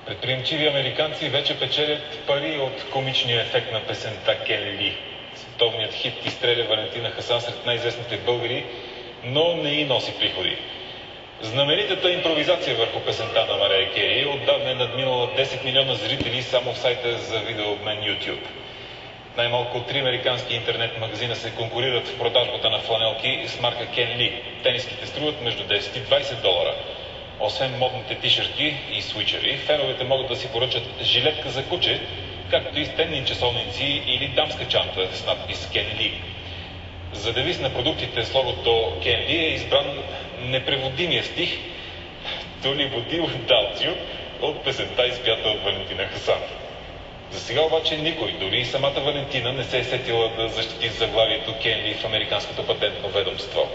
Предприемчиви американци вече печелят пари от комичния ефект на песента Кен Ли. Световният хит изстреля Валентина Хасан сред най-известните българи, но не и носи приходи. Знаменитата импровизация върху песента на Мария Кери отдавна е надминала 10 милиона зрители само в сайта за видеообмен YouTube. Най-малко 3 американски интернет магазина се конкурират в продажбата на фланелки с марка Кен Ли. Тениските струват между 10 и 20 долара. Освен модните тишърти и свичери, феновете могат да си поръчат жилетка за куче, както и стенни часовници или дамска чанта с надпис Кен Ли. За девиз на продуктите с логото Кен Ли е избран непреводимия стих "Тули Бодил Далцио" от песента, изпята от Валентина Хасан. За сега обаче никой, дори и самата Валентина, не се е сетила да защити заглавието Кен Ли в американското патентно ведомство.